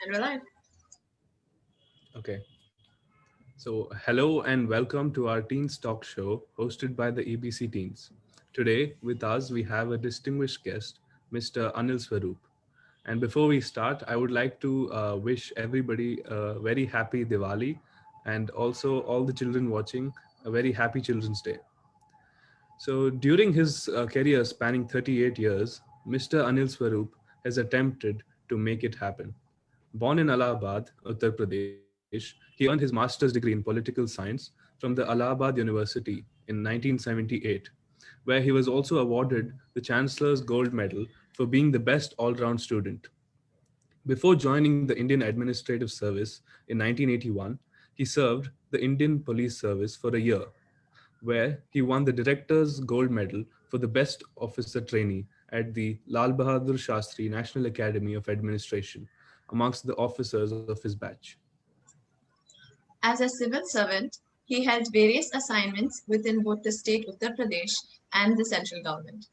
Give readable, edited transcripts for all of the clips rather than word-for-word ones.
And we're live. Okay. So, hello and welcome to our Teens Talk Show hosted by the EBC Teens. Today, with us, we have a distinguished guest, Mr. Anil Swarup. And before we start, I would like to wish everybody a very happy Diwali and also all the children watching a very happy Children's Day. So, during his career spanning 38 years, Mr. Anil Swarup has attempted to make it happen. Born in Allahabad, Uttar Pradesh, he earned his master's degree in political science from the Allahabad University in 1978, where he was also awarded the Chancellor's Gold Medal for being the best all round student. Before joining the Indian Administrative Service in 1981, he served the Indian Police Service for a year, where he won the Director's Gold Medal for the Best Officer Trainee at the Lal Bahadur Shastri National Academy of Administration amongst the officers of his batch. As a civil servant, he held various assignments within both the state Uttar Pradesh and the central government.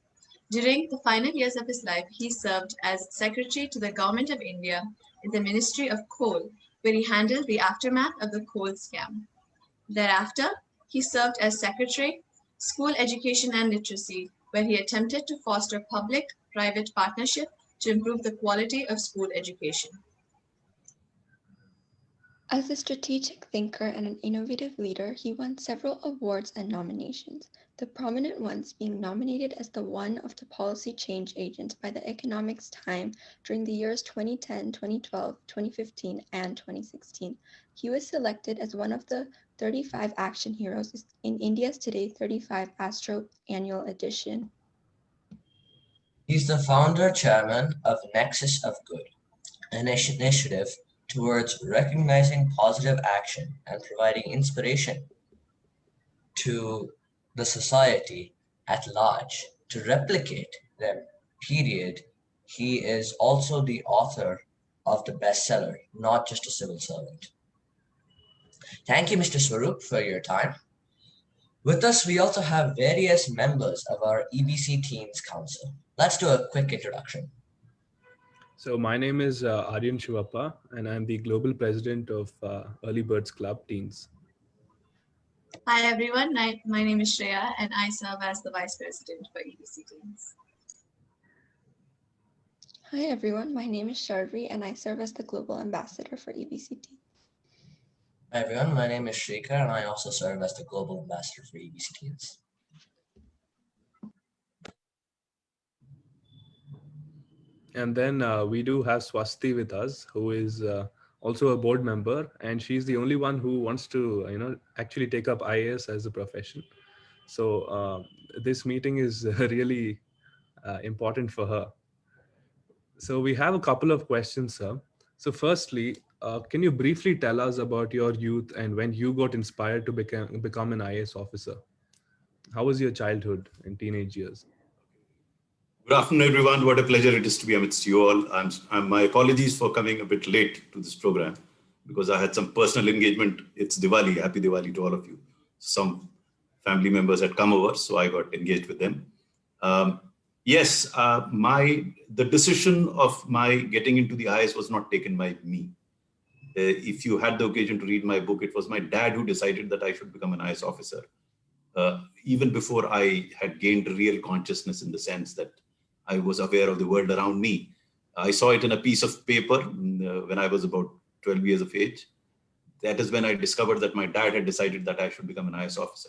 During the final years of his life, he served as Secretary to the Government of India in the Ministry of Coal, where he handled the aftermath of the coal scam. Thereafter, he served as Secretary, School Education and Literacy, where he attempted to foster public-private partnership to improve the quality of school education. As a strategic thinker and an innovative leader, he won several awards and nominations, the prominent ones being nominated as the one of the policy change agent by the Economics Time during the years 2010, 2012, 2015, and 2016. He was selected as one of the 35 action heroes in India's Today 35 Astro Annual Edition. He's the founder chairman of Nexus of Good, an initiative towards recognizing positive action and providing inspiration to the society at large to replicate them. Period. He is also the author of the bestseller, Not Just a Civil Servant. Thank you, Mr. Swarup, for your time. With us, we also have various members of our EBC Teens Council. Let's do a quick introduction. So, my name is Aryan Shivappa, and I'm the Global President of Early Birds Club Teens. Hi everyone, my name is Shreya and I serve as the Vice President for EBC Teens. Hi everyone, my name is Sharvi and I serve as the Global Ambassador for EBCT. Hi everyone, my name is Shrikar and I also serve as the Global Ambassador for EBC Teens. And then we do have Swasti with us, who is also a board member, and she's the only one who wants to, actually take up IAS as a profession. So this meeting is really important for her. So we have a couple of questions, sir. So firstly, can you briefly tell us about your youth and when you got inspired to become an IAS officer? How was your childhood and teenage years? Good afternoon, everyone. What a pleasure it is to be amidst you all. My apologies for coming a bit late to this program because I had some personal engagement. It's Diwali. Happy Diwali to all of you. Some family members had come over, so I got engaged with them. The decision of my getting into the IAS was not taken by me. If you had the occasion to read my book, it was my dad who decided that I should become an IAS officer. Even before I had gained real consciousness in the sense that I was aware of the world around me. I saw it in a piece of paper when I was about 12 years of age. That is when I discovered that my dad had decided that I should become an IAS officer.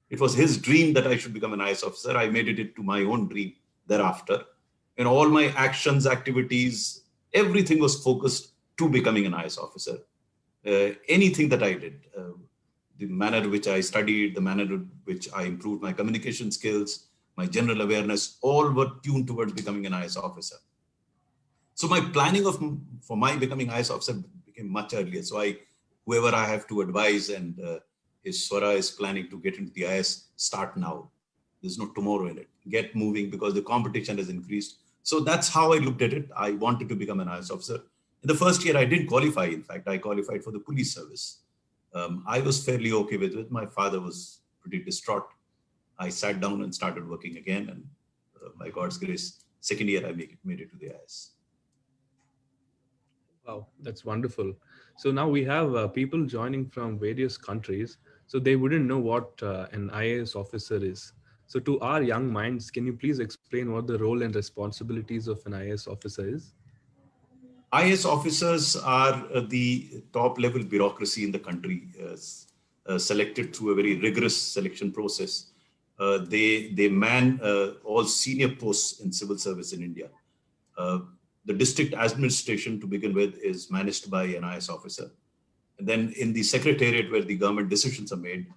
It was his dream that I should become an IAS officer. I made it into my own dream thereafter. In all my actions, activities, everything was focused to becoming an IAS officer. Anything that I did, the manner in which I studied, the manner in which I improved my communication skills, my general awareness, all were tuned towards becoming an IAS officer. So my planning for my becoming IAS officer became much earlier. So whoever I have to advise and his Swara is planning to get into the IAS, start now. There's no tomorrow in it. Get moving because the competition has increased. So that's how I looked at it. I wanted to become an IAS officer. In the first year, I didn't qualify. In fact, I qualified for the police service. I was fairly okay with it. My father was pretty distraught. I sat down and started working again. And by God's grace, second year, I made it to the IAS. Wow, that's wonderful. So now we have people joining from various countries, so they wouldn't know what an IAS officer is. So to our young minds, can you please explain what the role and responsibilities of an IAS officer is? IS officers are the top level bureaucracy in the country, selected through a very rigorous selection process. They man all senior posts in civil service in India. Uh, the district administration, to begin with, is managed by an IS officer. And then in the secretariat, where the government decisions are made,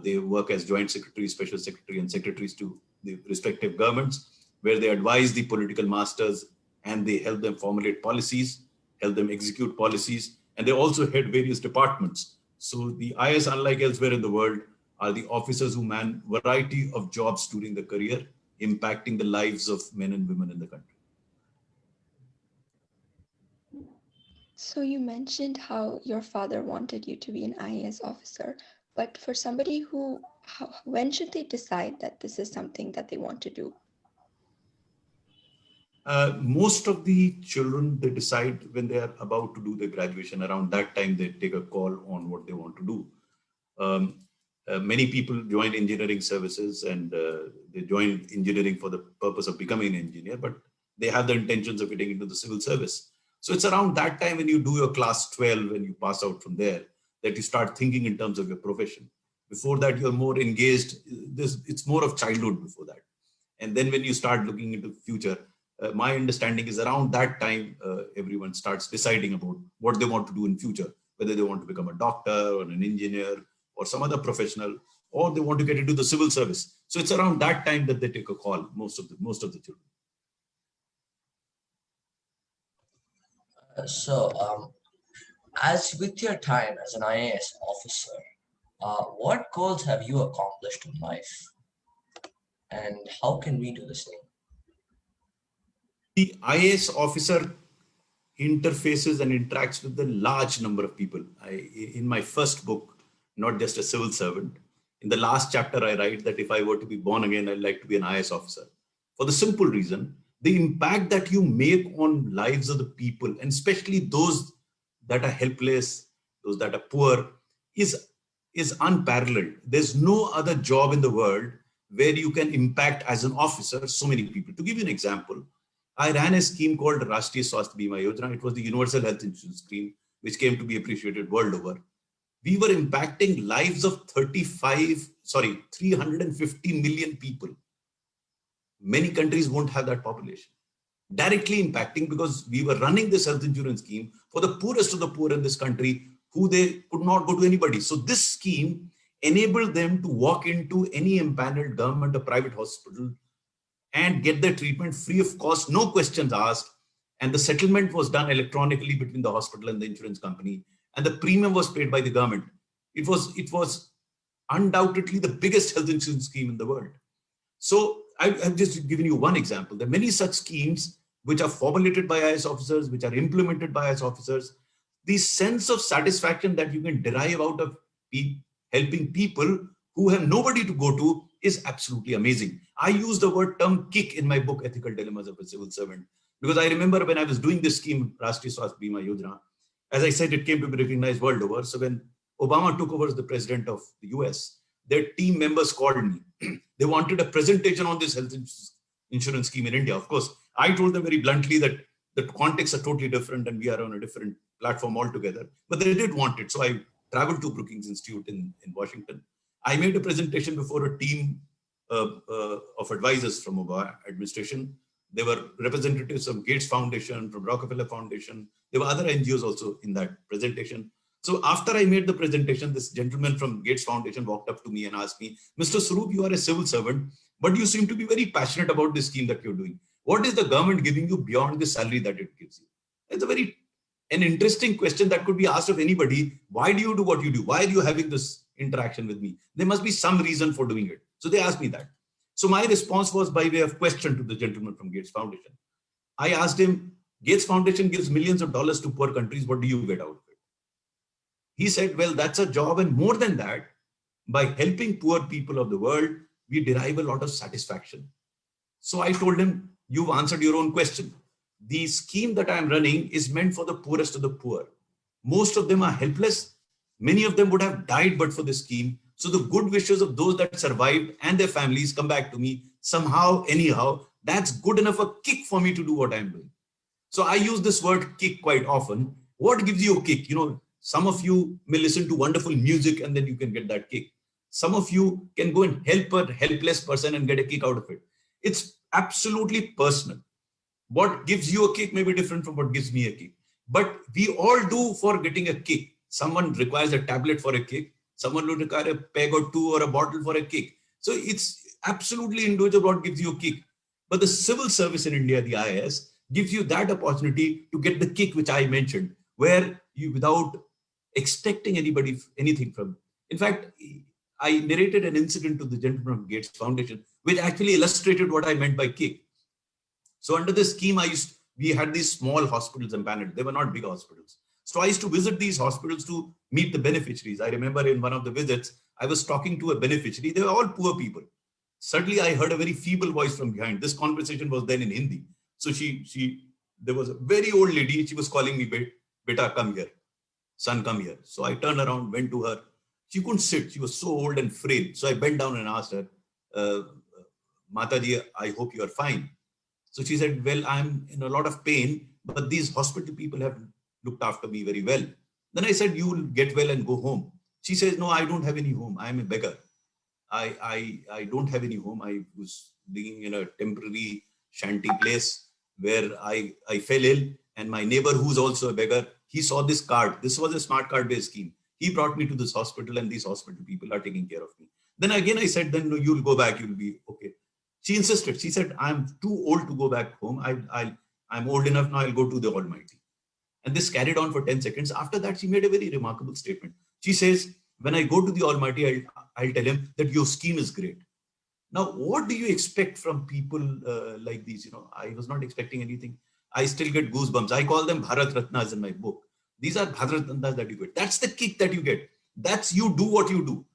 they work as joint secretary, special secretary, and secretaries to the respective governments, where they advise the political masters and they help them formulate policies, help them execute policies, and they also head various departments. So the IS, unlike elsewhere in the world, are the officers who man variety of jobs during the career, impacting the lives of men and women in the country. So you mentioned how your father wanted you to be an IAS officer, but for somebody when should they decide that this is something that they want to do? Most of the children, they decide when they are about to do their graduation. Around that time, they take a call on what they want to do. Um, Many people join engineering services and they join engineering for the purpose of becoming an engineer, but they have the intentions of getting into the civil service. So it's around that time when you do your class 12, when you pass out from there, that you start thinking in terms of your profession. Before that, you're more engaged. It's more of childhood before that. And then when you start looking into the future, my understanding is around that time, everyone starts deciding about what they want to do in future, whether they want to become a doctor or an engineer or some other professional, or they want to get into the civil service. So it's around that time that they take a call, most of the children. So, as with your time as an IAS officer, what goals have you accomplished in life, and how can we do the same? The IAS officer interfaces and interacts with a large number of people. In my first book, Not Just a Civil Servant, in the last chapter, I write that if I were to be born again, I'd like to be an IAS officer. For the simple reason, the impact that you make on lives of the people, and especially those that are helpless, those that are poor, is, is unparalleled. There's no other job in the world where you can impact as an officer so many people. To give you an example, I ran a scheme called Rashtriya Swasthya Bima Yojana. It was the universal health insurance scheme, which came to be appreciated world over. We were impacting lives of 350 million people. Many countries won't have that population. Directly impacting, because we were running this health insurance scheme for the poorest of the poor in this country, who they could not go to anybody. So this scheme enabled them to walk into any empaneled government or private hospital and get their treatment free of cost, no questions asked. And the settlement was done electronically between the hospital and the insurance company, and the premium was paid by the government. It was undoubtedly the biggest health insurance scheme in the world. So I've just given you one example. There are many such schemes which are formulated by IAS officers, which are implemented by IAS officers. The sense of satisfaction that you can derive out of helping people who have nobody to go to is absolutely amazing. I use the word term kick in my book, Ethical Dilemmas of a Civil Servant, because I remember when I was doing this scheme, Rashtriya Swasthya Bima Yojana, as I said, it came to be recognized world over. So when Obama took over as the president of the US, their team members called me. They wanted a presentation on this health insurance scheme in India. Of course, I told them very bluntly that the contexts are totally different and we are on a different platform altogether. But they did want it. So I traveled to Brookings Institute in Washington. I made a presentation before a team of advisors from Obama administration. There were representatives from Gates Foundation, from Rockefeller Foundation. There were other NGOs also in that presentation. So after I made the presentation, this gentleman from Gates Foundation walked up to me and asked me, Mr. Swarup, you are a civil servant, but you seem to be very passionate about this scheme that you're doing. What is the government giving you beyond the salary that it gives you? It's an interesting question that could be asked of anybody. Why do you do what you do? Why are you having this interaction with me? There must be some reason for doing it. So they asked me that. So my response was by way of question to the gentleman from Gates Foundation. I asked him, Gates Foundation gives millions of dollars to poor countries. What do you get out of it? He said, well, that's a job. And more than that, by helping poor people of the world, we derive a lot of satisfaction. So I told him, you've answered your own question. the scheme that I'm running is meant for the poorest of the poor. Most of them are helpless. Many of them would have died but for the scheme. So the good wishes of those that survived and their families come back to me somehow, anyhow. That's good enough a kick for me to do what I'm doing. So I use this word kick quite often. What gives you a kick? Some of you may listen to wonderful music and then you can get that kick. Some of you can go and help a helpless person and get a kick out of it. It's absolutely personal. What gives you a kick may be different from what gives me a kick. But we all do for getting a kick. Someone requires a tablet for a kick. Someone will require a peg or two or a bottle for a kick. So it's absolutely individual what gives you a kick. But the civil service in India, the IAS, gives you that opportunity to get the kick which I mentioned, where you, without expecting anything from. In fact, I narrated an incident to the gentleman from Gates Foundation, which actually illustrated what I meant by kick. So under this scheme, we had these small hospitals in Bangalore. They were not big hospitals. So I used to visit these hospitals to meet the beneficiaries. I remember in one of the visits, I was talking to a beneficiary. They were all poor people. Suddenly I heard a very feeble voice from behind. This conversation was then in Hindi. So there was a very old lady. She was calling me, beta, come here. Son, come here. So I turned around, went to her. She couldn't sit. She was so old and frail. So I bent down and asked her, Mataji, I hope you are fine. So she said, well, I'm in a lot of pain, but these hospital people have looked after me very well. Then I said, you will get well and go home. She says, no, I don't have any home. I'm a beggar. I don't have any home. I was living in a temporary shanty place where I fell ill, and my neighbor, who's also a beggar, he saw this card. This was a smart card based scheme. He brought me to this hospital, and these hospital people are taking care of me. Then again, I said, then no, you'll go back. You'll be okay. She insisted. She said, I'm too old to go back home. I'm old enough now. I'll go to the Almighty. And this carried on for 10 seconds. After that, she made a very remarkable statement. She says, when I go to the Almighty, I'll tell him that your scheme is great. Now, what do you expect from people like these? I was not expecting anything. I still get goosebumps. I call them Bharat Ratnas in my book. These are Bharat Ratnas that you get. That's the kick that you get. That's you do what you do.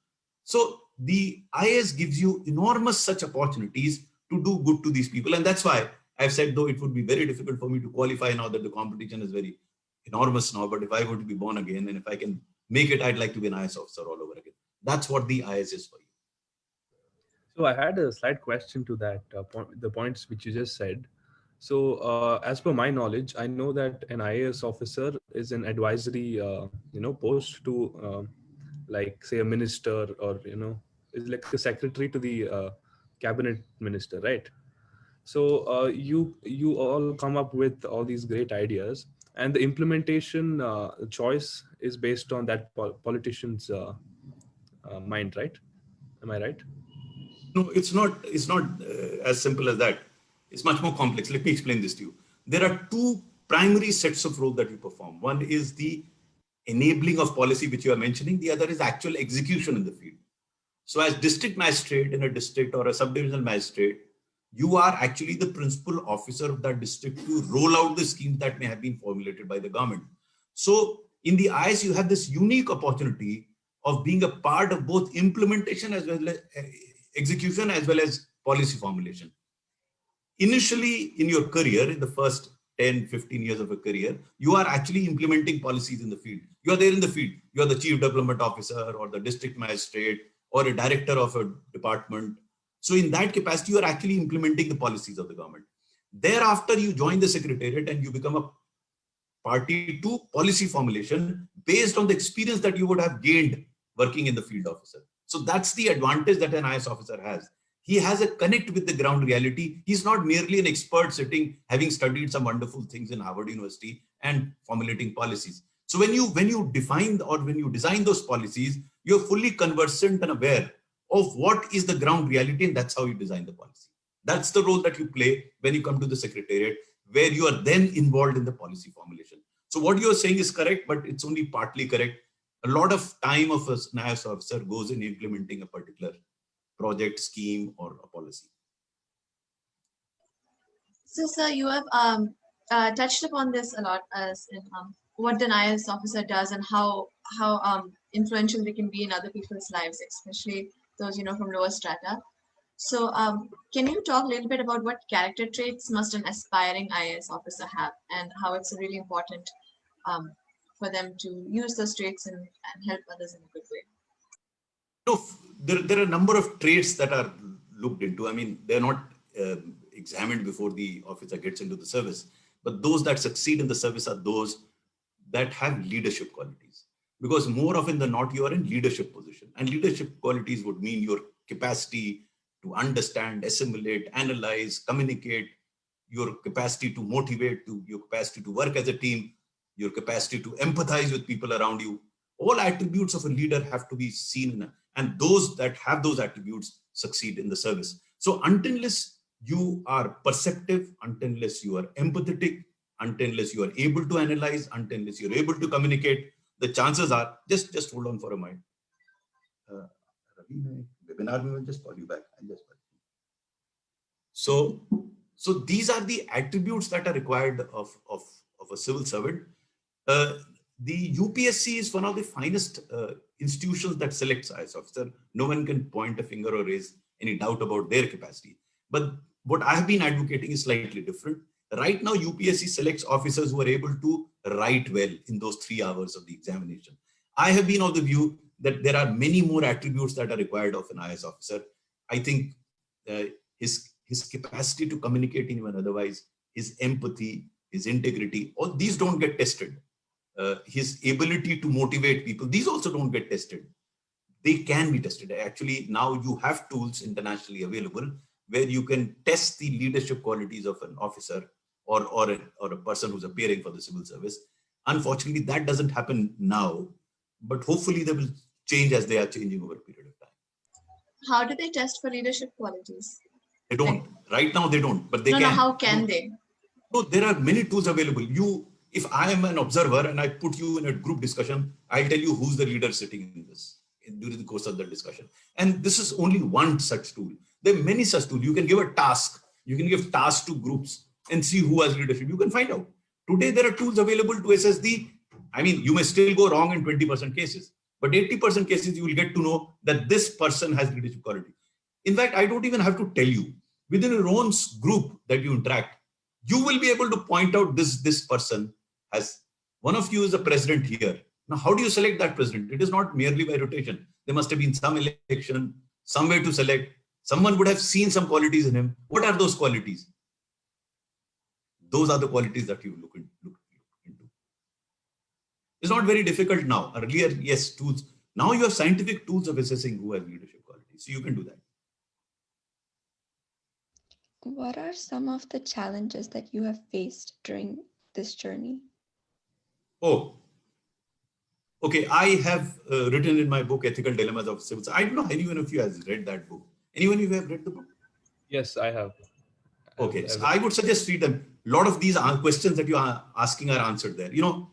So the IAS gives you enormous such opportunities to do good to these people. And that's why I've said, though it would be very difficult for me to qualify now that the competition is very enormous now, but if I were to be born again and if I can make it, I'd like to be an IAS officer all over again. That's what the IAS is for you. So I had a slight question to that the points which you just said. So as per my knowledge, I know that an IAS officer is an advisory, post to like say a minister, or is like a secretary to the cabinet minister, right? So you all come up with all these great ideas, and the implementation choice is based on that politician's mind, right? Am I right? No, it's not. It's not as simple as that. It's much more complex. Let me explain this to you. There are two primary sets of roles that you perform. One is the enabling of policy, which you are mentioning. The other is actual execution in the field. So as district magistrate in a district or a subdivisional magistrate, you are actually the principal officer of that district to roll out the schemes that may have been formulated by the government. So in the IAS, you have this unique opportunity of being a part of both implementation as well as execution as well as policy formulation. Initially in your career, in the first 10, 15 years of a career, you are actually implementing policies in the field. You are there in the field. You are the chief development officer or the district magistrate or a director of a department. So in that capacity, you are actually implementing the policies of the government. Thereafter, you join the secretariat and you become a party to policy formulation based on the experience that you would have gained working in the field officer. So that's the advantage that an IAS officer has. He has a connect with the ground reality. He's not merely an expert sitting, having studied some wonderful things in Harvard University and formulating policies. So when you define or when you design those policies, you're fully conversant and aware of what is the ground reality, and that's how you design the policy. That's the role that you play when you come to the secretariat, where you are then involved in the policy formulation. So what you're saying is correct, but it's only partly correct. A lot of time of a IAS officer goes in implementing a particular project, scheme, or a policy. So, sir, you have touched upon this a lot as in what an IAS officer does and how influential they can be in other people's lives, especially those from lower strata. So, can you talk a little bit about what character traits must an aspiring IAS officer have, and how it's really important um, for them to use those traits and help others in a good way? No, there are a number of traits that are looked into. I mean, they're not examined before the officer gets into the service, but those that succeed in the service are those that have leadership qualities. Because more often than not, you are in leadership position, and leadership qualities would mean your capacity to understand, assimilate, analyze, communicate, your capacity to motivate, your capacity to work as a team, your capacity to empathize with people around you. All attributes of a leader have to be seen and those that have those attributes succeed in the service. So unless you are perceptive, unless you are empathetic, unless you are able to analyze, unless you're able to communicate, the chances are, just hold on for a minute. Ravi, webinar will just call you back. So these are the attributes that are required of a civil servant. The UPSC is one of the finest institutions that selects IAS officer. No one can point a finger or raise any doubt about their capacity. But what I have been advocating is slightly different. Right now, UPSC selects officers who are able to write well in those 3 hours of the examination. I have been of the view that there are many more attributes that are required of an IAS officer. I think his capacity to communicate even otherwise, his empathy, his integrity, all these don't get tested. His ability to motivate people, these also don't get tested. They can be tested. Actually, now you have tools internationally available where you can test the leadership qualities of an officer or a person who's appearing for the civil service. Unfortunately, that doesn't happen now, but hopefully they will change as they are changing over a period of time. How do they test for leadership qualities? They don't. Right now they don't, but they can. No, how can they? No, there are many tools available. If I am an observer and I put you in a group discussion, I'll tell you who's the leader sitting in this during the course of the discussion. And this is only one such tool. There are many such tools. You can give a task. You can give tasks to groups and see who has leadership. You can find out. Today, there are tools available to assess I mean, you may still go wrong in 20% cases, but 80% cases, you will get to know that this person has leadership quality. In fact, I don't even have to tell you. Within your own group that you interact, you will be able to point out this person has, one of you is the president here. Now, how do you select that president? It is not merely by rotation. There must have been some election, some way to select. Someone would have seen some qualities in him. What are those qualities? Those are the qualities that you look into. It's not very difficult now. Earlier, yes, tools. Now you have scientific tools of assessing who has leadership qualities. So you can do that. What are some of the challenges that you have faced during this journey? Oh, okay. I have written in my book, Ethical Dilemmas of Civil Service. I don't know anyone of you has read that book. Anyone of you have read the book? Yes, I have. Okay, so I would suggest read them. A lot of these questions that you are asking are answered there. You know,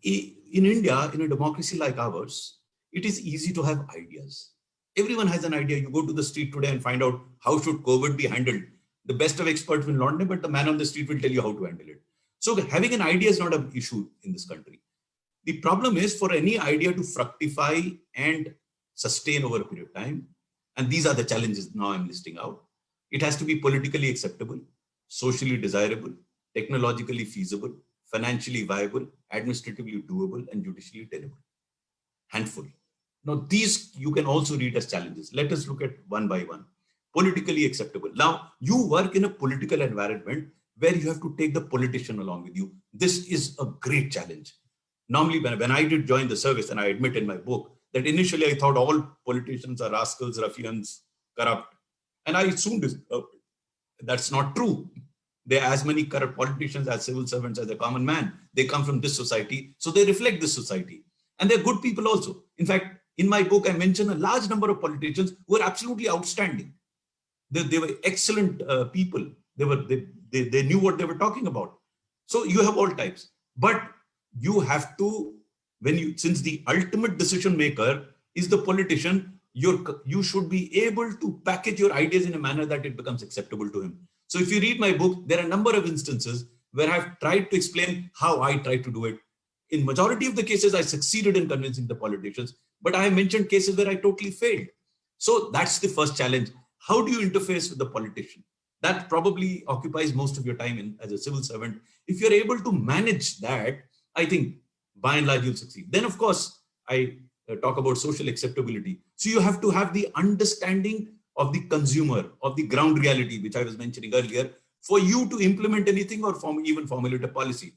in India, in a democracy like ours, it is easy to have ideas. Everyone has an idea. You go to the street today and find out how should COVID be handled. The best of experts will not know, but the man on the street will tell you how to handle it. So having an idea is not an issue in this country. The problem is for any idea to fructify and sustain over a period of time, and these are the challenges now I'm listing out. It has to be politically acceptable, socially desirable, technologically feasible, financially viable, administratively doable, and judicially tenable. Handful. Now, these you can also read as challenges. Let us look at one by one. Politically acceptable. Now, you work in a political environment where you have to take the politician along with you. This is a great challenge. Normally, when I did join the service, and I admit in my book that initially I thought all politicians are rascals, ruffians, corrupt. And I soon discovered that's not true. There are as many corrupt politicians as civil servants as a common man. They come from this society, so they reflect this society. And they're good people also. In fact, in my book, I mention a large number of politicians who are absolutely outstanding. They were excellent people. They knew what they were talking about. So you have all types. But you have to, since the ultimate decision maker is the politician, you should be able to package your ideas in a manner that it becomes acceptable to him. So if you read my book, there are a number of instances where I've tried to explain how I try to do it. In majority of the cases, I succeeded in convincing the politicians, but I have mentioned cases where I totally failed. So that's the first challenge. How do you interface with the politician? That probably occupies most of your time as a civil servant. If you're able to manage that, I think by and large you'll succeed. Then of course, I talk about social acceptability. So you have to have the understanding of the consumer, of the ground reality, which I was mentioning earlier, for you to implement anything or even formulate a policy.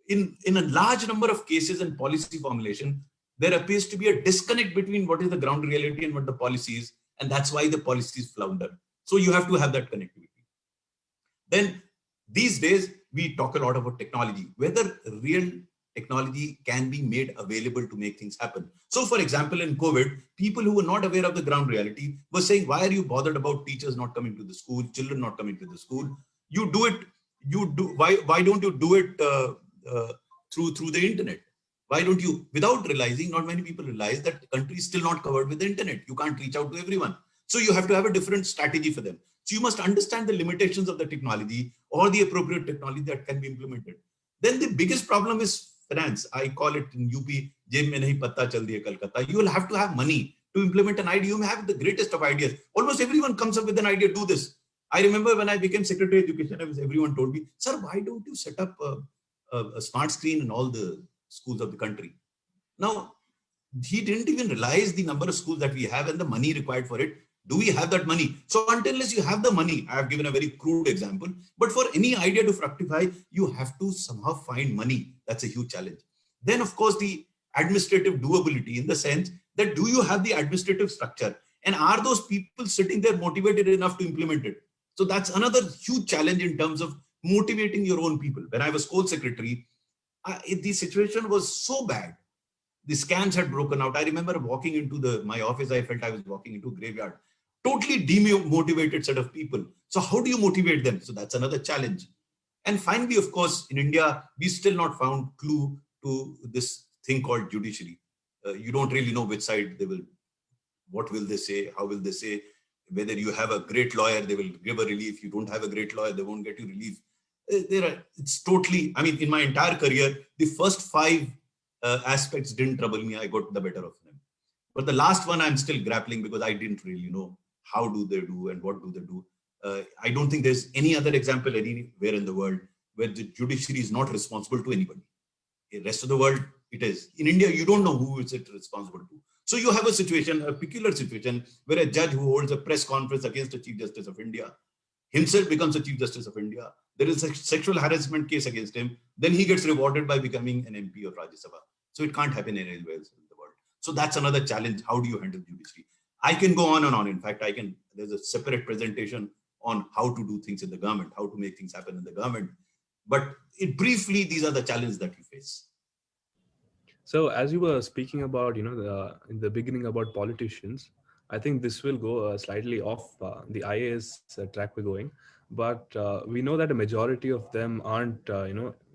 In a large number of cases in policy formulation, there appears to be a disconnect between what is the ground reality and what the policy is, and that's why the policies flounder. So you have to have that connectivity. Then these days, we talk a lot about technology, whether real technology can be made available to make things happen. So for example, in COVID, people who were not aware of the ground reality were saying, why are you bothered about teachers not coming to the school, children not coming to the school? You do it, why don't you do it through the internet? Why don't you, without realizing, not many people realize that the country is still not covered with the internet. You can't reach out to everyone. So you have to have a different strategy for them. So you must understand the limitations of the technology or the appropriate technology that can be implemented. Then the biggest problem is finance. I call it in UP, Jeb mein nahi patta chal diya Kolkata. You will have to have money to implement an idea. You may have the greatest of ideas. Almost everyone comes up with an idea, do this. I remember when I became Secretary of Education, everyone told me, sir, why don't you set up a smart screen in all the schools of the country? Now, he didn't even realize the number of schools that we have and the money required for it. Do we have that money? So until you have the money, I have given a very crude example, but for any idea to fructify, you have to somehow find money. That's a huge challenge. Then of course, the administrative doability, in the sense that do you have the administrative structure, and are those people sitting there motivated enough to implement it? So that's another huge challenge in terms of motivating your own people. When I was school secretary, the situation was so bad. The scans had broken out. I remember walking into my office, I felt I was walking into a graveyard. Totally demotivated set of people. So how do you motivate them? So that's another challenge. And finally, of course, in India, we still not found clue to this thing called judiciary. You don't really know which side what will they say, how will they say. Whether you have a great lawyer, they will give a relief. You don't have a great lawyer, they won't get you relief. It's totally, I mean, in my entire career, the first 5 aspects didn't trouble me. I got the better of them. But the last one, I'm still grappling because I didn't really know how do they do and what do they do. I don't think there's any other example anywhere in the world where the judiciary is not responsible to anybody. In the rest of the world, it is. In India, you don't know who is it responsible to. So you have a situation, a peculiar situation, where a judge who holds a press conference against the Chief Justice of India himself becomes the Chief Justice of India. There is a sexual harassment case against him. Then he gets rewarded by becoming an MP of Rajya Sabha. So it can't happen anywhere else in the world. So that's another challenge. How do you handle judiciary? I can go on and on. In fact, there's a separate presentation on how to do things in the government, how to make things happen in the government. But briefly, these are the challenges that you face. So as you were speaking about, in the beginning about politicians, I think this will go slightly off the IAS track we're going. But we know that a majority of them aren't,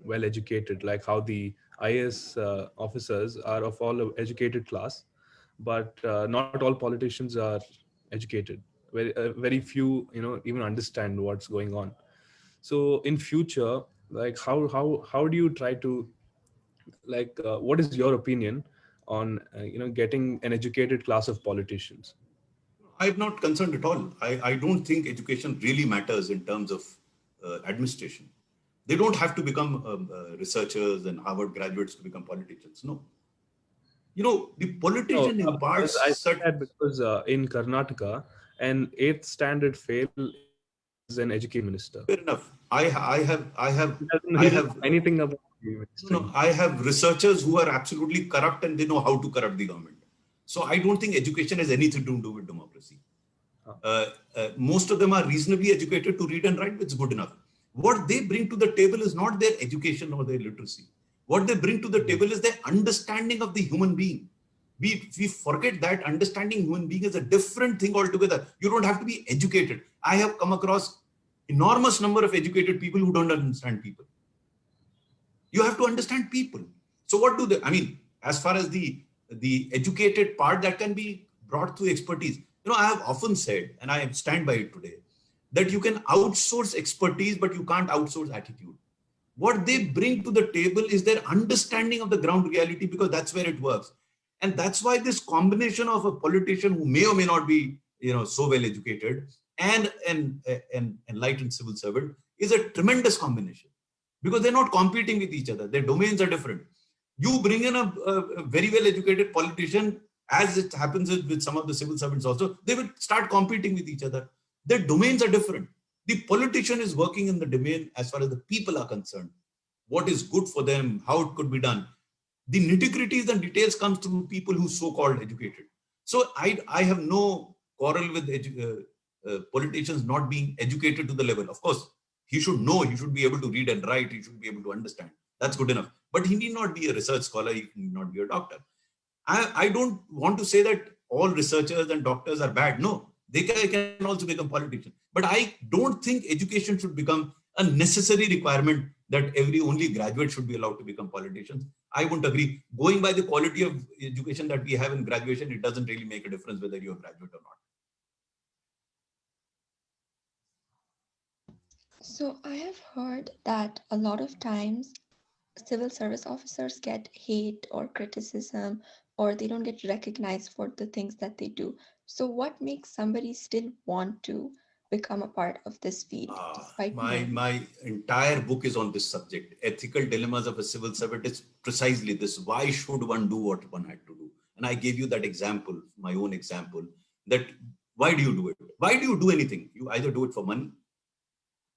well educated, like how the IAS officers are of all educated class, but not all politicians are educated. Very few, even understand what's going on. So in future, like how do you try to, like what is your opinion on getting an educated class of politicians? I'm not concerned at all. I don't think education really matters in terms of administration. They don't have to become researchers and Harvard graduates to become politicians. No. The politician imparts I said that because in Karnataka, an 8th standard fail is an education minister. Fair enough. I He doesn't know anything about ministry. No, I have researchers who are absolutely corrupt and they know how to corrupt the government. So I don't think education has anything to do with democracy. Most of them are reasonably educated to read and write, which is good enough. What they bring to the table is not their education or their literacy. What they bring to the table is their understanding of the human being. We forget that understanding human being is a different thing altogether. You don't have to be educated. I have come across enormous number of educated people who don't understand people. You have to understand people. So what do they, as far as the educated part, that can be brought through expertise. I have often said, and I stand by it today, that you can outsource expertise, but you can't outsource attitude. What they bring to the table is their understanding of the ground reality, because that's where it works. And that's why this combination of a politician who may or may not be so well educated and an enlightened civil servant is a tremendous combination, because they're not competing with each other. Their domains are different. You bring in a very well educated politician, as it happens with some of the civil servants also, they will start competing with each other. Their domains are different. The politician is working in the domain as far as the people are concerned. What is good for them, how it could be done. The nitty-gritties and details comes through people who so-called educated. So I have no quarrel with politicians not being educated to the level. Of course, he should know, he should be able to read and write, he should be able to understand. That's good enough. But he need not be a research scholar, he need not be a doctor. I don't want to say that all researchers and doctors are bad. No, they can also become politicians. But I don't think education should become a necessary requirement that only graduates should be allowed to become politicians. I wouldn't agree. Going by the quality of education that we have in graduation, it doesn't really make a difference whether you're a graduate or not. So I have heard that a lot of times civil service officers get hate or criticism, or they don't get recognized for the things that they do. So what makes somebody still want to become a part of this field despite my entire book is on this subject. Ethical dilemmas of a civil servant is precisely this. Why should one do what one had to do? And I gave you that example, my own example, that why do you do it? Why do you do anything? You either do it for money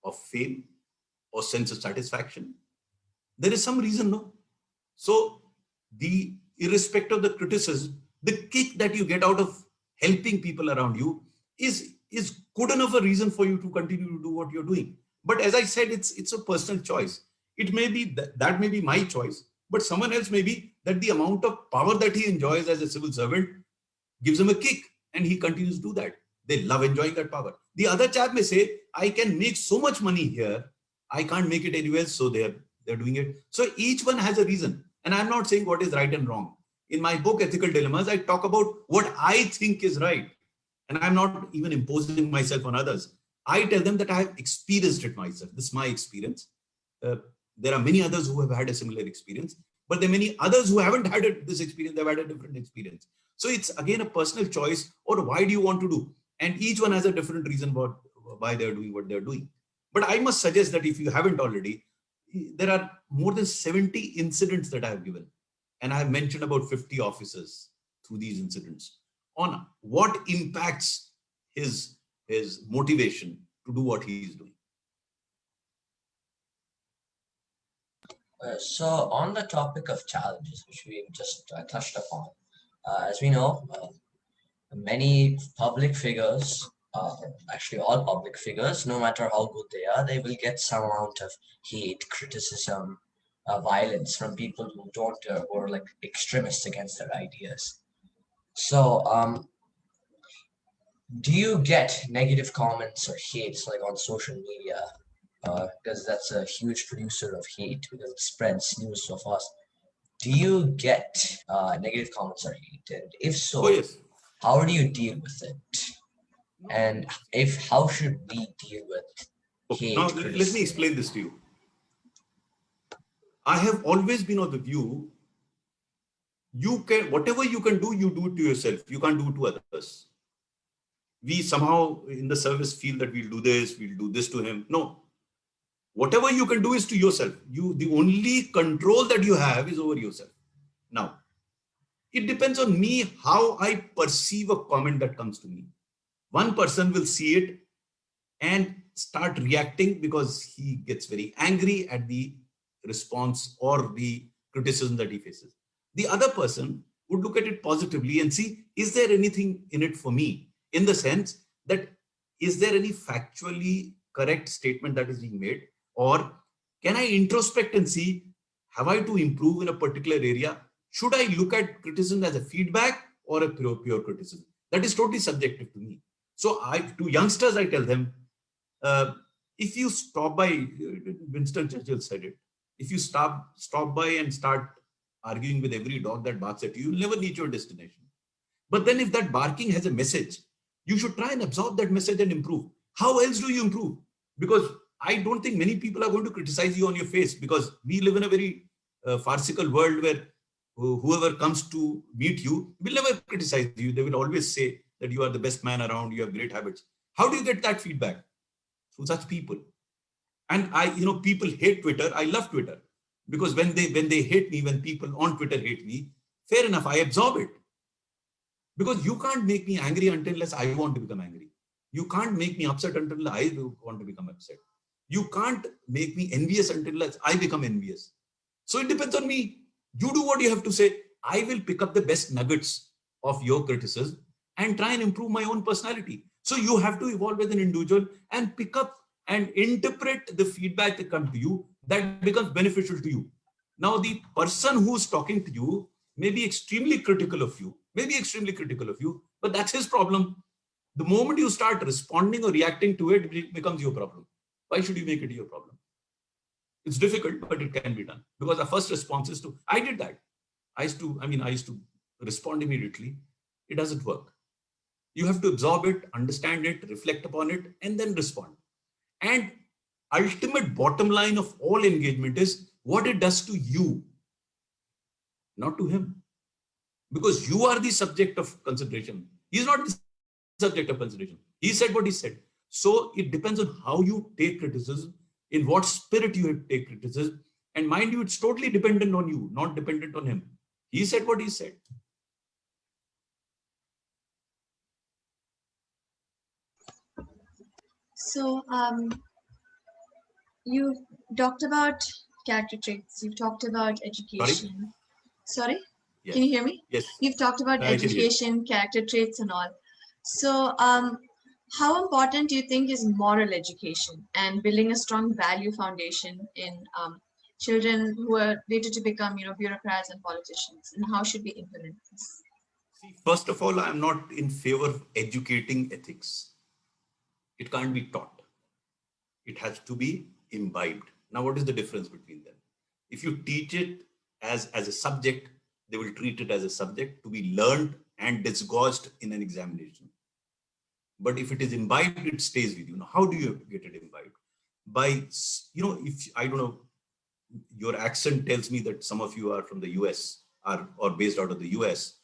or fame or sense of satisfaction. There is some reason, no? So irrespective of the criticism, the kick that you get out of helping people around you is good enough a reason for you to continue to do what you're doing. But as I said, it's a personal choice. It may be that may be my choice, but someone else may be that the amount of power that he enjoys as a civil servant gives him a kick and he continues to do that. They love enjoying that power. The other chap may say, I can make so much money here, I can't make it anywhere, so they're doing it. So each one has a reason. And I'm not saying what is right and wrong. In my book, Ethical Dilemmas, I talk about what I think is right. And I'm not even imposing myself on others. I tell them that I have experienced it myself. This is my experience. There are many others who have had a similar experience, but there are many others who haven't had this experience. They've had a different experience. So it's again a personal choice, or why do you want to do? And each one has a different reason why they're doing what they're doing. But I must suggest that if you haven't already, there are more than 70 incidents that I have given. And I have mentioned about 50 officers through these incidents on what impacts his motivation to do what he is doing. So on the topic of challenges, which we just touched upon, as we know, many public figures, actually all public figures, no matter how good they are, they will get some amount of hate, criticism, violence from people who who are like extremists against their ideas. So do you get negative comments or hates like on social media? Because that's a huge producer of hate, because it spreads news so fast. Do you get negative comments or hate? And if so, yes. How do you deal with it? And how should we deal with hate? Now, let me explain this to you. I have always been of the view, whatever you can do, you do it to yourself. You can't do it to others. We somehow in the service feel that we'll do this to him. No. Whatever you can do is to yourself. The only control that you have is over yourself. Now, it depends on me how I perceive a comment that comes to me. One person will see it and start reacting because he gets very angry at the response or the criticism that he faces. The other person would look at it positively and see, is there anything in it for me? In the sense that, is there any factually correct statement that is being made? Or can I introspect and see, have I to improve in a particular area? Should I look at criticism as a feedback or a pure criticism? That is totally subjective to me. So to youngsters, I tell them, if you stop by, Winston Churchill said it, if you stop by and start arguing with every dog that barks at you, you'll never reach your destination. But then if that barking has a message, you should try and absorb that message and improve. How else do you improve? Because I don't think many people are going to criticize you on your face, because we live in a very farcical world where whoever comes to meet you will never criticize you. They will always say, that you are the best man around, you have great habits. How do you get that feedback? Through such people. And people hate Twitter. I love Twitter because when they hate me, when people on Twitter hate me, fair enough, I absorb it. Because you can't make me angry unless I want to become angry. You can't make me upset until I want to become upset. You can't make me envious until I become envious. So it depends on me. You do what you have to say. I will pick up the best nuggets of your criticism and try and improve my own personality. So you have to evolve as an individual and pick up and interpret the feedback that comes to you that becomes beneficial to you. Now, the person who's talking to you may be extremely critical of you, but that's his problem. The moment you start responding or reacting to it, it becomes your problem. Why should you make it your problem? It's difficult, but it can be done. Because the first response is I did that. I used to respond immediately. It doesn't work. You have to absorb it, understand it, reflect upon it, and then respond. And ultimate bottom line of all engagement is what it does to you, not to him. Because you are the subject of consideration. He's not the subject of consideration. He said what he said. So it depends on how you take criticism, in what spirit you take criticism. And mind you, it's totally dependent on you, not dependent on him. He said what he said. So you talked about character traits. You've talked about education. Sorry? Yes. Can you hear me? Yes. You've talked about education, character traits and all. So how important do you think is moral education and building a strong value foundation in children who are later to become, bureaucrats and politicians? And how should we implement this? See, first of all, I'm not in favor of educating ethics. It can't be taught. It has to be imbibed. Now, what is the difference between them? If you teach it as a subject, they will treat it as a subject to be learned and disgorged in an examination. But if it is imbibed, it stays with you. Now, how do you get it imbibed? By, if I don't know, your accent tells me that some of you are from the US or based out of the US.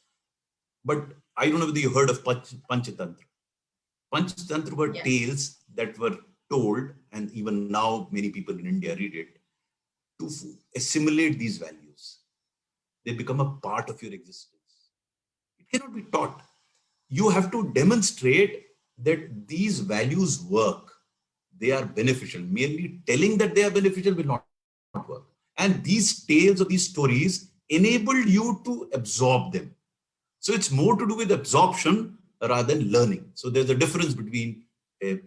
But I don't know whether you heard of Panchatantra. Panchatantra were tales that were told, and even now many people in India read it, to assimilate these values. They become a part of your existence. It cannot be taught. You have to demonstrate that these values work. They are beneficial. Merely telling that they are beneficial will not work. And these tales or these stories enable you to absorb them. So it's more to do with absorption rather than learning. So there's a difference between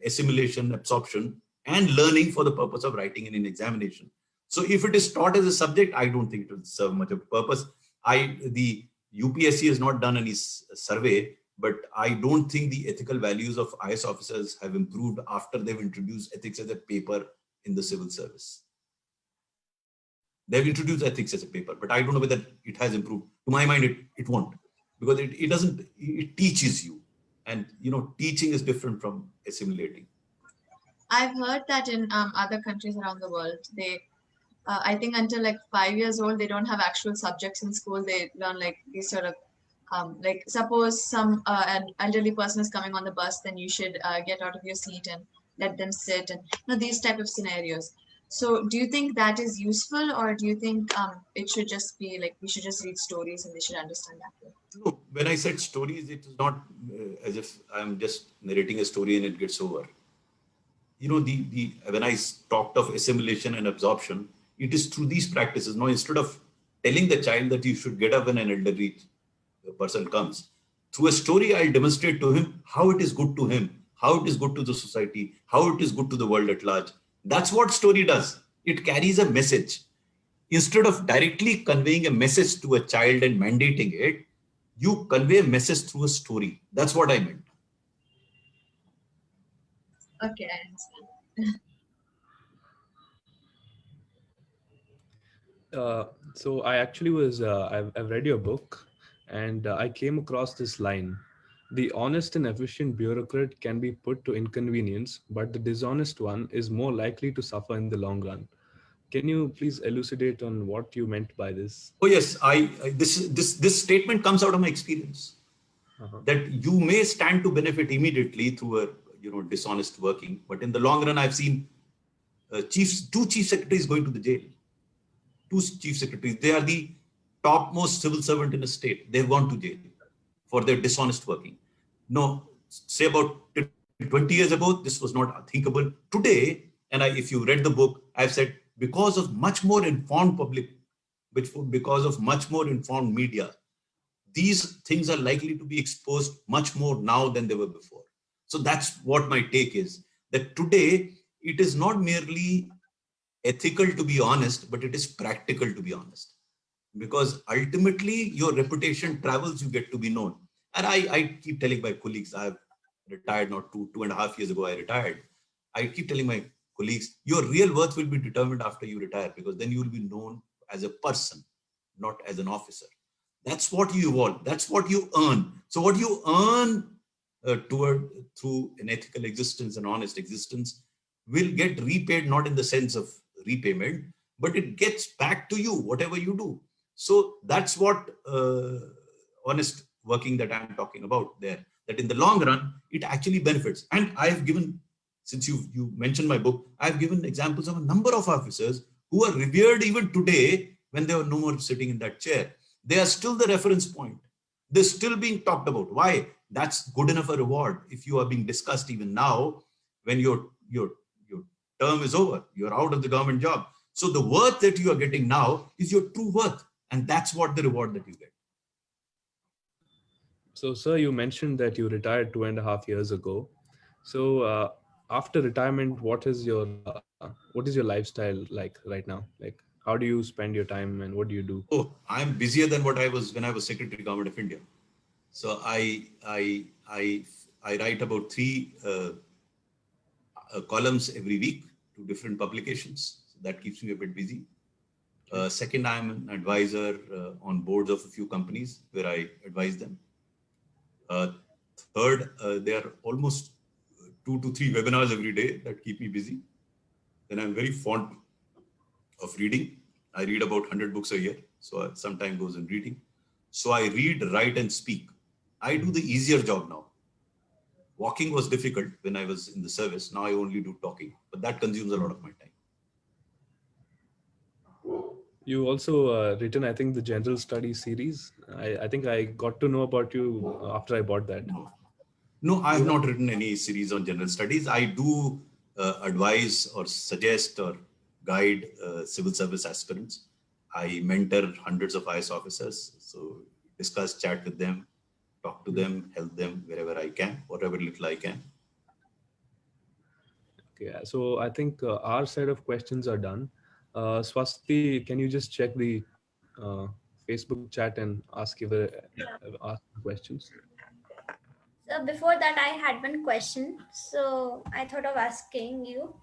assimilation, absorption, and learning for the purpose of writing in an examination. So if it is taught as a subject, I don't think it will serve much of a purpose. The UPSC has not done any survey, but I don't think the ethical values of IS officers have improved after they've introduced ethics as a paper in the civil service. They've introduced ethics as a paper, but I don't know whether it has improved. To my mind, it won't, because it teaches you. And, teaching is different from assimilating. I've heard that in other countries around the world, they, I think until like 5 years old, they don't have actual subjects in school. They learn like these sort of, like suppose some an elderly person is coming on the bus, then you should get out of your seat and let them sit, and these type of scenarios. So do you think that is useful, or do you think it should just be like we should just read stories and they should understand that way? No, when I said stories, it is not as if I'm just narrating a story and it gets over. When I talked of assimilation and absorption, it is through these practices. Now, instead of telling the child that you should get up when an elderly person comes, through a story, I'll demonstrate to him how it is good to him, how it is good to the society, how it is good to the world at large. That's what story does. It carries a message. Instead of directly conveying a message to a child and mandating it, you convey a message through a story. That's what I meant. Okay, I understand. So I actually I've read your book, and I came across this line: the honest and efficient bureaucrat can be put to inconvenience, but the dishonest one is more likely to suffer in the long run. Can you please elucidate on what you meant by this? Oh yes, this statement comes out of my experience. that you may stand to benefit immediately through a dishonest working, but in the long run, I've seen two chief secretaries going to the jail. Two chief secretaries. They are the topmost civil servant in a state. They've gone to jail for their dishonest working. No, say about 20 years ago, this was not thinkable. Today, and if you read the book, I've said because of much more informed public, because of much more informed media, these things are likely to be exposed much more now than they were before. So that's what my take is, that today it is not merely ethical to be honest, but it is practical to be honest. Because ultimately your reputation travels, you get to be known. And I keep telling my colleagues, I've retired not 2.5 years ago, I retired. I keep telling my colleagues, your real worth will be determined after you retire, because then you will be known as a person, not as an officer. That's what you evolve. That's what you earn. So what you earn through an ethical existence, an honest existence, will get repaid, not in the sense of repayment, but it gets back to you, whatever you do. So that's what honest working that I'm talking about there, that in the long run, it actually benefits. And I've given, since you mentioned my book, I've given examples of a number of officers who are revered even today when they were no more sitting in that chair. They are still the reference point. They're still being talked about. Why? That's good enough a reward. If you are being discussed even now, when your term is over, you're out of the government job. So the worth that you are getting now is your true worth. And that's what the reward that you get. So, sir, you mentioned that you retired 2.5 years ago. So, after retirement, what is your lifestyle like right now? Like, how do you spend your time and what do you do? Oh, I'm busier than what I was when I was Secretary Government of India. So I write about 3 columns every week to different publications. So that keeps me a bit busy. Second, I'm an advisor on boards of a few companies where I advise them. Third, there are almost 2 to 3 webinars every day that keep me busy. Then I'm very fond of reading. I read about 100 books a year, so some time goes in reading. So I read, write, and speak. I do the easier job now. Walking was difficult when I was in the service. Now I only do talking, but that consumes a lot of my time. You also written, I think, the General Studies series. I think I got to know about you after I bought that. No, I have not written any series on general studies. I do advise or suggest or guide civil service aspirants. I mentor hundreds of IS officers. So discuss, chat with them, talk to them, help them wherever I can, whatever little I can. Okay, so I think our set of questions are done. Swasti, can you just check the Facebook chat and ask questions? So before that, I had one question. So I thought of asking you.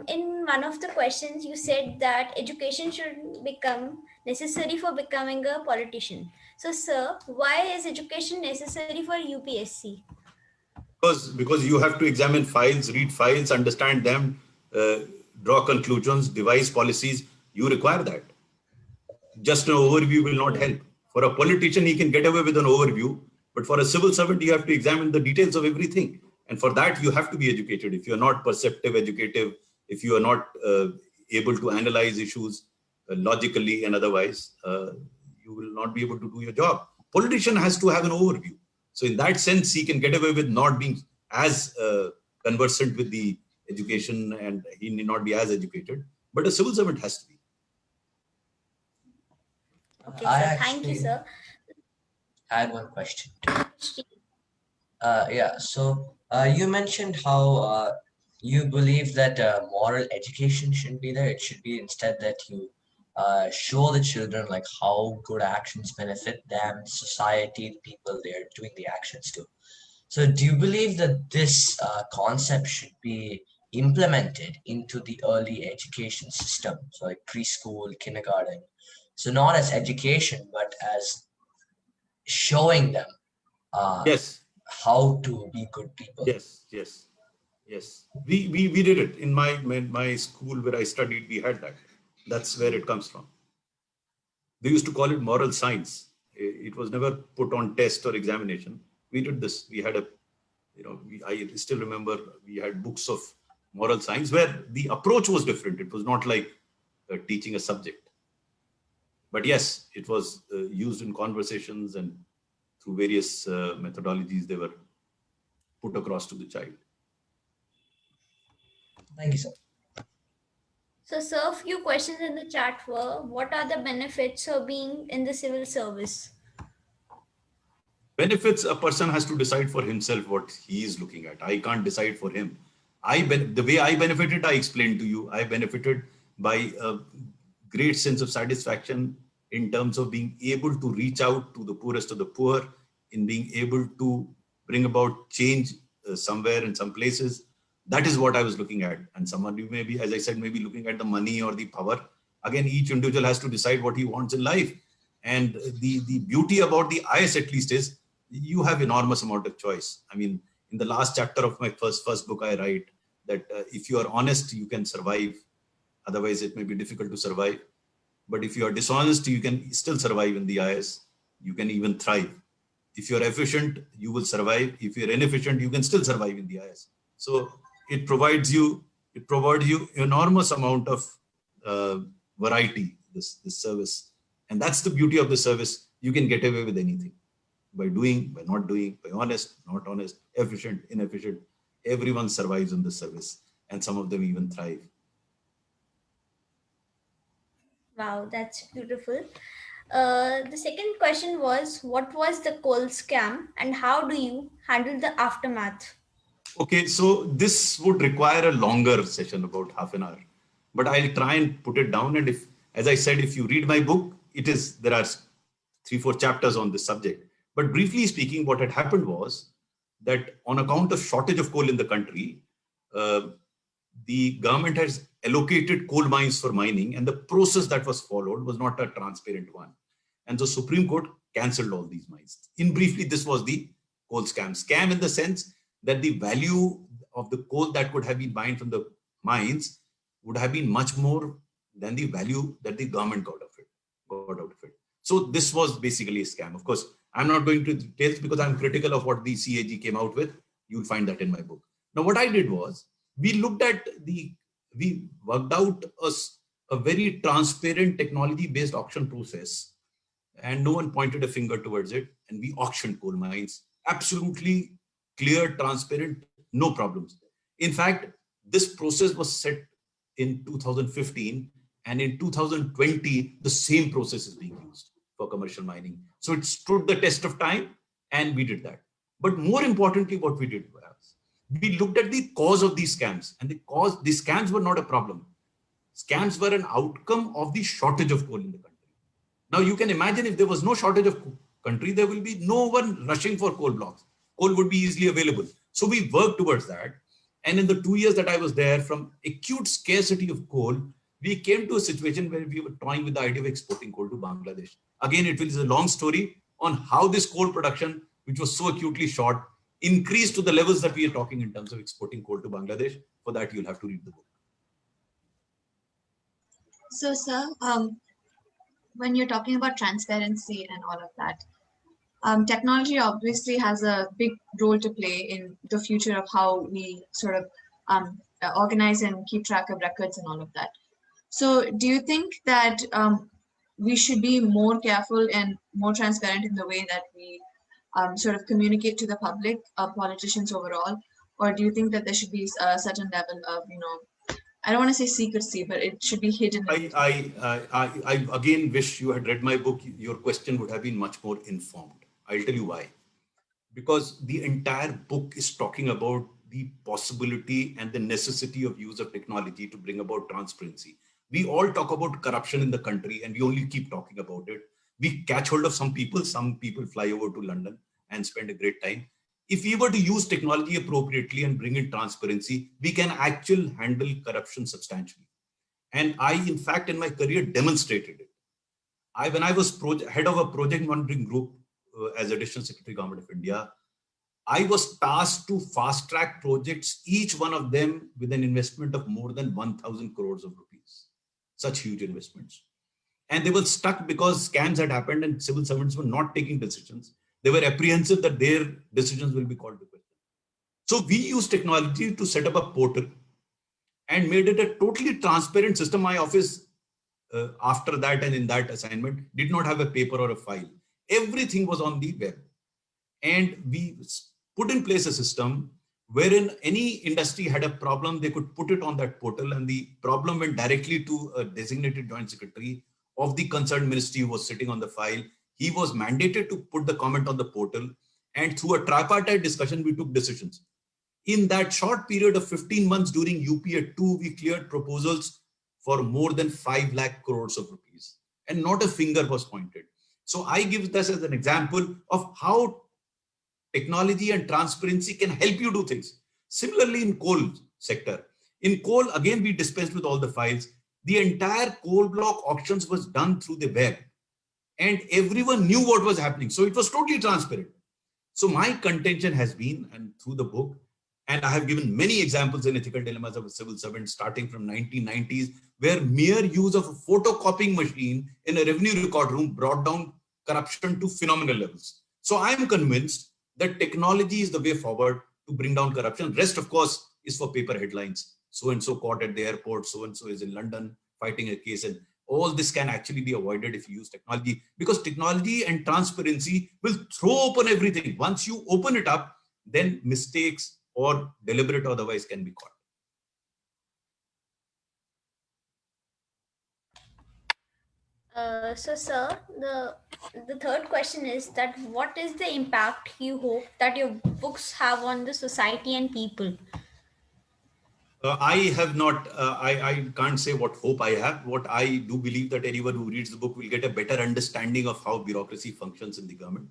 In one of the questions, you said that education should become necessary for becoming a politician. So, sir, why is education necessary for UPSC? Because you have to examine files, read files, understand them, draw conclusions, devise policies. You require that. Just an overview will not help. For a politician, he can get away with an overview, but for a civil servant, you have to examine the details of everything. And for that, you have to be educated. If you're not perceptive, educative, if you are not able to analyze issues logically and otherwise, you will not be able to do your job. Politician has to have an overview. So in that sense, he can get away with not being as conversant with the education, and he need not be as educated, but a civil servant has to be. Okay, sir. Thank you, sir. I had one question. So you mentioned how you believe that moral education shouldn't be there. It should be instead that you show the children like how good actions benefit them, society, the people they're doing the actions to. So do you believe that this concept should be implemented into the early education system? So like preschool, kindergarten. So not as education, but as showing them Yes. how to be good people. Yes. We did it in my school where I studied. We had that. That's where it comes from. They used to call it moral science. It was never put on test or examination. We did this. We had I still remember we had books of moral science where the approach was different. It was not like teaching a subject. But yes, it was used in conversations and through various methodologies they were put across to the child. Thank you, sir. So, sir, a few questions in the chat were, what are the benefits of being in the civil service? Benefits, a person has to decide for himself what he is looking at. I can't decide for him. The way I benefited, I explained to you. I benefited by a great sense of satisfaction in terms of being able to reach out to the poorest of the poor, in being able to bring about change somewhere in some places. That is what I was looking at. And somebody may be, as I said, maybe looking at the money or the power. Again, each individual has to decide what he wants in life. And the beauty about the IS at least is you have enormous amount of choice. I mean, in the last chapter of my first book, I write that if you are honest, you can survive. Otherwise, it may be difficult to survive. But if you are dishonest, you can still survive in the IS. You can even thrive. If you're efficient, you will survive. If you're inefficient, you can still survive in the IS. So it provides you enormous amount of variety, this service. And that's the beauty of the service. You can get away with anything. By doing, by not doing, by honest, not honest, efficient, inefficient, everyone survives in the service, and some of them even thrive. Wow, that's beautiful. The second question was, what was the coal scam and how do you handle the aftermath? Okay, so this would require a longer session, about half an hour, but I'll try and put it down. And as I said, if you read my book, there are 3-4 chapters on this subject. But briefly speaking, what had happened was that on account of shortage of coal in the country, the government has allocated coal mines for mining, and the process that was followed was not a transparent one. And the Supreme Court cancelled all these mines. In briefly, this was the coal scam. Scam in the sense that the value of the coal that could have been mined from the mines would have been much more than the value that the government got out of it. So this was basically a scam. Of course, I'm not going to details because I'm critical of what the CAG came out with. You'll find that in my book. Now, what I did was, we worked out a very transparent technology-based auction process, and no one pointed a finger towards it. And we auctioned coal mines, absolutely clear, transparent, no problems. In fact, this process was set in 2015, and in 2020, the same process is being used for commercial mining. So it stood the test of time, and we did that. But more importantly, what we did was, we looked at the cause of these scams, and these scams were not a problem. Scams were an outcome of the shortage of coal in the country. Now you can imagine, if there was no shortage of country, there will be no one rushing for coal blocks. Coal would be easily available. So we worked towards that. And in the 2 years that I was there, from acute scarcity of coal, we came to a situation where we were toying with the idea of exporting coal to Bangladesh. Again, it is a long story on how this coal production, which was so acutely short, increased to the levels that we are talking in terms of exporting coal to Bangladesh. For that, you'll have to read the book. So, sir, when you're talking about transparency and all of that, technology obviously has a big role to play in the future of how we sort of organize and keep track of records and all of that. So do you think that we should be more careful and more transparent in the way that we sort of communicate to the public, politicians overall? Or do you think that there should be a certain level of, I don't want to say secrecy, but it should be hidden? I again wish you had read my book. Your question would have been much more informed. I'll tell you why. Because the entire book is talking about the possibility and the necessity of use of technology to bring about transparency. We all talk about corruption in the country, and we only keep talking about it. We catch hold of some people fly over to London and spend a great time. If we were to use technology appropriately and bring in transparency, we can actually handle corruption substantially. And I, in fact, in my career demonstrated it. When I was head of a project monitoring group as Additional Secretary Government of India, I was tasked to fast track projects, each one of them with an investment of more than 1,000 crores of rupees. Such huge investments. And they were stuck because scams had happened and civil servants were not taking decisions. They were apprehensive that their decisions will be called to question. So we used technology to set up a portal and made it a totally transparent system. My office, after that and in that assignment, did not have a paper or a file. Everything was on the web. And we put in place a system wherein any industry had a problem, they could put it on that portal, and the problem went directly to a designated joint secretary of the concerned ministry who was sitting on the file. He was mandated to put the comment on the portal, and through a tripartite discussion, we took decisions. In that short period of 15 months during UPA 2, we cleared proposals for more than 5 lakh crores of rupees, and not a finger was pointed. So I give this as an example of how technology and transparency can help you do things. Similarly, in coal sector, in coal, again, we dispensed with all the files. The entire coal block auctions was done through the web, and everyone knew what was happening. So it was totally transparent. So my contention has been, and through the book, and I have given many examples in Ethical Dilemmas of a Civil Servant, starting from 1990s, where mere use of a photocopying machine in a revenue record room brought down corruption to phenomenal levels. So I am convinced that technology is the way forward to bring down corruption. Rest, of course, is for paper headlines. So-and-so caught at the airport, so-and-so is in London fighting a case. And all this can actually be avoided if you use technology, because technology and transparency will throw open everything. Once you open it up, then mistakes or deliberate otherwise can be caught. So, sir, the third question is that what is the impact you hope that your books have on the society and people? I have not, I can't say what hope I have. What I do believe that anyone who reads the book will get a better understanding of how bureaucracy functions in the government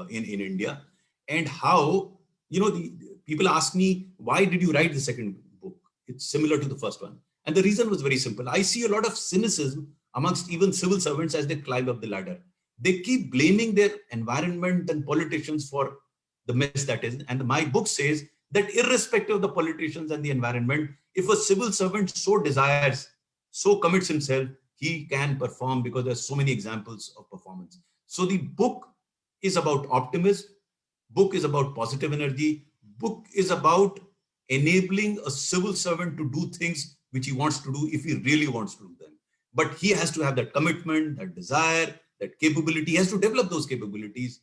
in India, and how, the people ask me, why did you write the second book? It's similar to the first one. And the reason was very simple. I see a lot of cynicism amongst even civil servants as they climb up the ladder. They keep blaming their environment and politicians for the mess that is. And my book says that irrespective of the politicians and the environment, if a civil servant so desires, so commits himself, he can perform, because there's so many examples of performance. So the book is about optimism. Book is about positive energy. Book is about enabling a civil servant to do things which he wants to do if he really wants to do them. But he has to have that commitment, that desire, that capability. He has to develop those capabilities.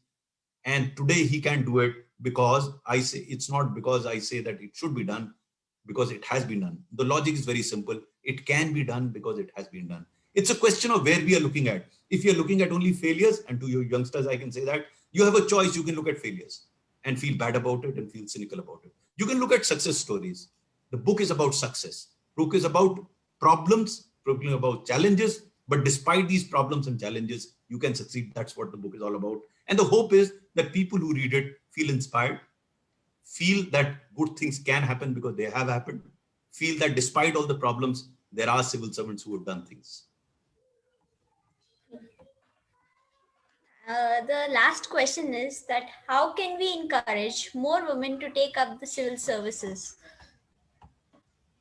And today he can do it because I say, it's not because I say that it should be done, because it has been done. The logic is very simple. It can be done because it has been done. It's a question of where we are looking at. If you're looking at only failures, and to your youngsters, I can say that you have a choice. You can look at failures and feel bad about it and feel cynical about it. You can look at success stories. The book is about success. Book is about problems, talking about challenges, but despite these problems and challenges, you can succeed. That's what the book is all about. And the hope is that people who read it feel inspired, feel that good things can happen because they have happened, feel that despite all the problems, there are civil servants who have done things. The last question is that how can we encourage more women to take up the civil services?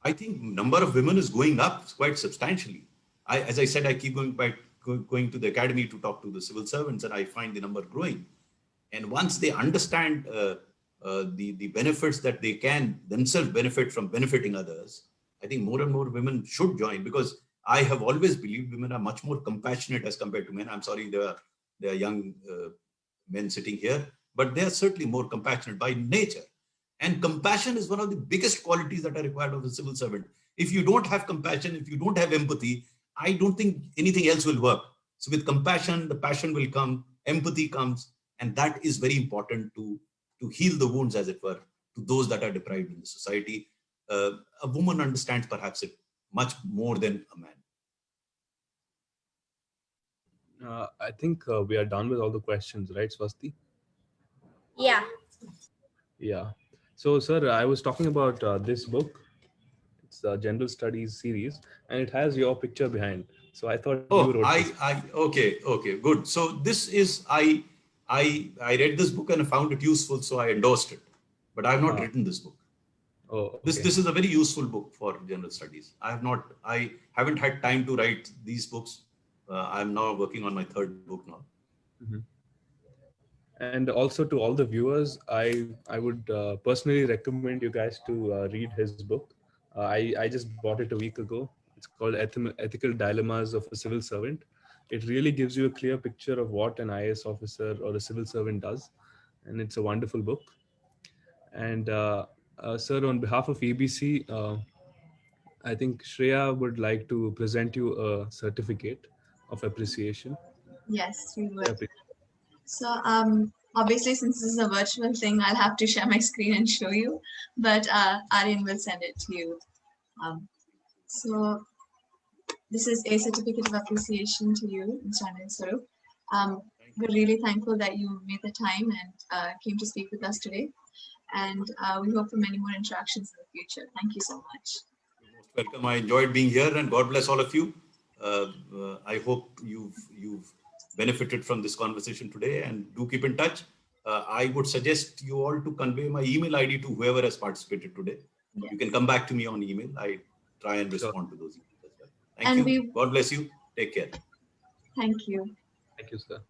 I think number of women is going up quite substantially. As I said, I keep going to the academy to talk to the civil servants, and I find the number growing. And once they understand the benefits that they can themselves benefit from benefiting others, I think more and more women should join, because I have always believed women are much more compassionate as compared to men. I'm sorry, there are young men sitting here, but they are certainly more compassionate by nature. And compassion is one of the biggest qualities that are required of a civil servant. If you don't have compassion, if you don't have empathy, I don't think anything else will work. So with compassion, the passion will come, empathy comes, and that is very important to heal the wounds, as it were, to those that are deprived in the society. A woman understands perhaps it much more than a man. I think we are done with all the questions, right, Swasti? Yeah. Yeah. So, sir, I was talking about this book. It's a general studies series, and it has your picture behind. So I thought you Oh, wrote this. okay, good. So this is, I read this book and I found it useful, so I endorsed it. But I have not written this book. Oh, This okay. is a very useful book for general studies. I haven't had time to write these books, I'm now working on my third book now. Mhm. And also to all the viewers, I would personally recommend you guys to read his book. I just bought it a week ago. It's called Ethical Dilemmas of a Civil Servant. It really gives you a clear picture of what an IAS officer or a civil servant does, and it's a wonderful book. And sir, on behalf of EBC, I think Shreya would like to present you a certificate of appreciation. Yes, we Yeah, would. please. So obviously, since this is a virtual thing, I'll have to share my screen and show you, but Aryan will send it to you. So this is a certificate of appreciation to you, Mr. Anil Swarup. We're really thankful that you made the time and came to speak with us today. And we hope for many more interactions in the future. Thank you so much. You're most welcome. I enjoyed being here, and God bless all of you. I hope you've benefited from this conversation today, and do keep in touch. I would suggest you all to convey my email ID to whoever has participated today. Yes. You can come back to me on email. I try and Sure. respond to those emails as well. Thank And you. God bless you. Take care. thank you. Thank you, sir.